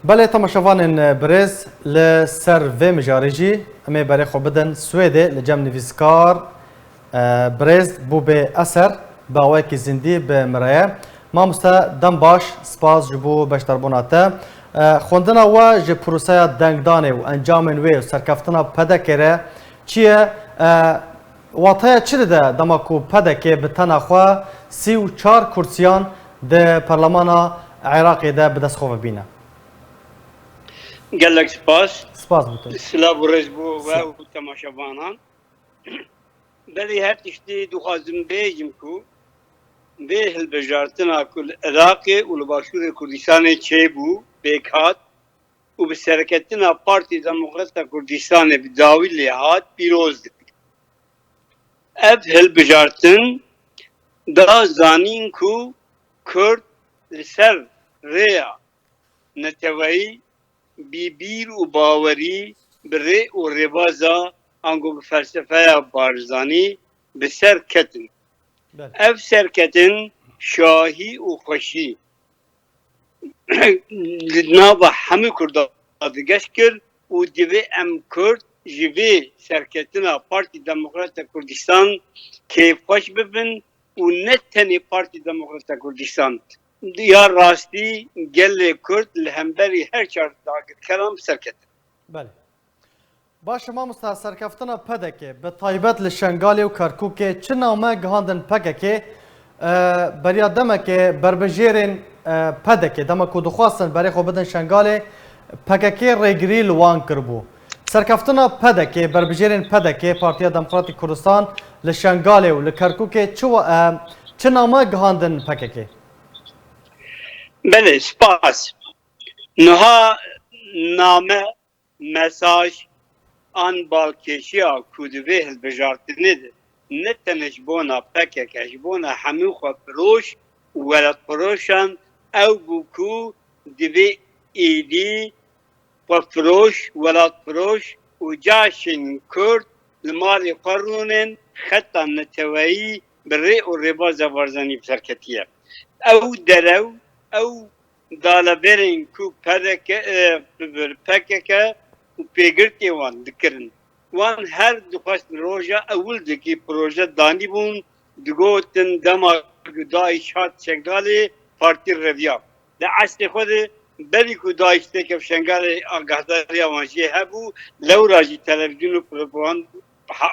بله تماشاوانên birêz li ser vê mijarê jî em ê berê xwe bidin Swêdê li cem nivîskar birêz bû bê eser bi awayekî zindî bi mireye. Mamoste dem baş spas ji bo beşdarbûna te. Xwendina we ji proseya dengdanê û encamên wê û serkeftina pedekê re çi ye? Wateya çi dide dema ku pedekê bi tena xwe 34 kursiyan di Parlemana Iraqê de bi dest xwe bibîne. Gelek spas. Spas bû te. Silav û bu ve û temaşevanan. Belê her tiştî dixwazim bêjim ku vê hilbijartina ku li Iraqê û li Başûrê Kurdistanê çêbû bêkhat û bi serketina Partî Demokrata Kurdistanê bi dawî lê hat pîroz dik. Ev hilbijartin da zanîn ku Kurd li ser rêya neteweyî bîbîr û bawerî bi rê û rêbaza ango bi felsefeya barzanî bi ser ketin. Ev serketin şahî û xweşî li nava hemû Kurdan digeş kir û divê em Kurd ji vê serketina Partî Demokrata Kurdistan kêfxweş bibin û ne tenê Partî Demokrata Kurdistan ya rastî gelê Kurd li hemberî her çar dagirkeran bi serketin. Belê. Baş mamoste serkeftina pedekê bi taybet li Şengalê û Kerkûkê çi name gihandin pekekê beriya demekê berbijêrên pedekê dema ku dixwastin berê xwe bidin Şengalê pekekê rêgirî li wan kiribû. Serkeftina pedekê berbijêrên pedekê Partiya Demokratîk Kurdistan li Şengalê û li Kerkûkê çi name gihandin pekekê? Belê spas. Niha name mesaj an balkêşiya ku divê hilbijartinê de ne tenê ji bona PKK ji bona hemû xwe firoş û welatfiroşan ew bû ku divê êdî xwefiroş welatfiroş û caşên Kurd li malê xwe rûnin xeta neteweyî bi rê û rêbaza barzanî bi serketiye. Ew derew ew dalaberên ku PKK û pêgirtê wan dikirin. Wan her dixwest roja ewil dikî proje danî bûn digotin dema Daîş hat Şengalê partî reviya. Li eslê xwe de berî ku Daîş têkev Şengalê agahdariya wan jê hebû lewra jî televizyûn û propaganda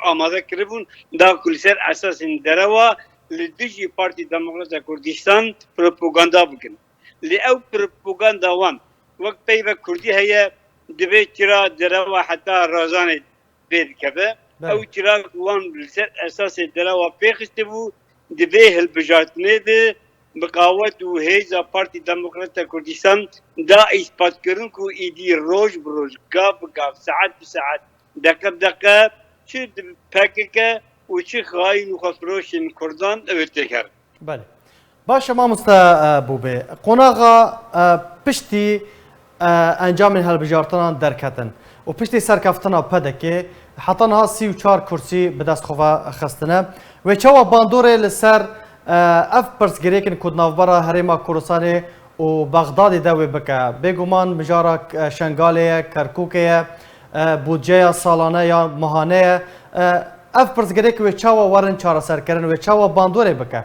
amade kiribûn da ku li ser esasên derewa li dijî Partî Demokrata Kurdistan propaganda bikin. Li ew propaganda wan wek peyve Kurdî heye divê çira derewa heta razanê bê dikeve. Ew çira wan li ser esasê derewa pêxistibû divê hilbijartinê de bi qawet û hêza Partî Demokrata Kurdistan da îspatkirin ku êdî roj bi roj gav bi gav saet bi saet deke bi deke çi PKK û çi xayîn û xwefiroşên Kurdan ew têker. Belê. Baş mamoste bû bê qonaxa piştî encamên hilbijartinan derketin û piştî serkeftina pedekê heta niha 34 kursî bi dest xwe xistine wê çawa bandorê li ser ev pirsgirêkên ku di navbera Herêma Kurdistanê û Bexdadê de wê bike bêguman mijara Şengalê ye Kerkûkê ye budceya salane ya mihane ye ev pirsgirêk wê çawa werin çareserkirin wê çawa bandorê bike.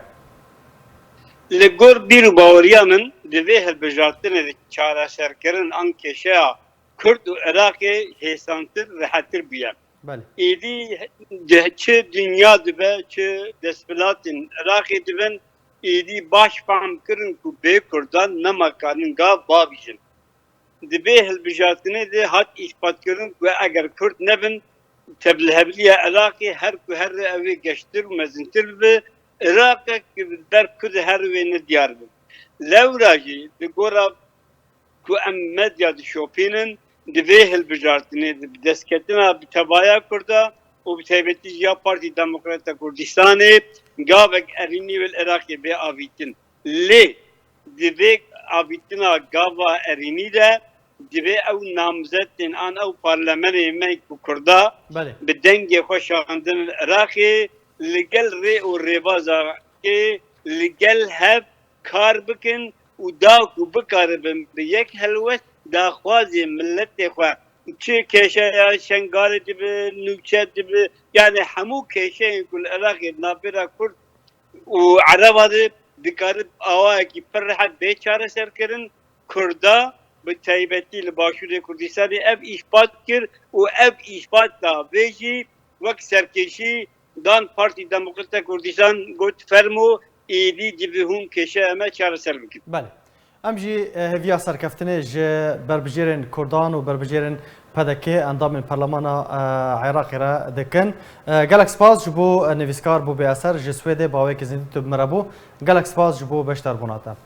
Li gor bîr û baweriya min divê hilbijartinê de çareserkirin an kêşeya Kurd û Iraqê hêsantir rehettir bûye. Êdî çi dünya dibe çi destpilatên Iraqê dibin êdî baş fehm kirin ku bê Kurdan nemakarin gav babîjin. Divê hilbijartinê de hat îspatkirin ku eger Kurd nebin tebilhevliya Iraqê her ku her re ew ê geştir û mezintir bibe Iraqek ber ku her wê ne diyar bin. Lewra jî di gora ku em medya dişopînin divê hilbijartinê bi destketina bi tebaya Kurda û bi taybetî jî ya Partî Demokrata Kurdistanê gavek erînî wil Iraqê bê avîtin. Lê divê avîtina gava erînî de divê ew namzetên an ew parlemenê me ku Kurda bi dengê xwe şandin Iraqê li gel rê û rêbaza li gel hev kar bikin û da ku bikaribin bi yek helwest داخوازی ملت خو چه کشه شنگال دبی نوچه دبی یعنی همو کشه کل عراق نابرا کرد و عرب هذا دکارب آواه کی پر راحت بیچاره سر کردن کردا به تایبەتی لە باشووری کوردستانی ئەف ئیثبات کرد و ئەف ئیثبات دا بێژی وەک سەرکێشی دان پارتی دموکراتە کوردستان گوت فەرمو ئیدی دبی هون کێشە ئەمە چارەسەر بکرد. بله. ام جی هفیا سرکفتنه جه بربجیرن کردان و بربجیرن پدکه اندام پارلمان عراق را دکن گلک سپاس جبو نویسکار بو به اثر جسویده باوی که زندگی تو مربو گلک سپاس جبو بشتر بوناته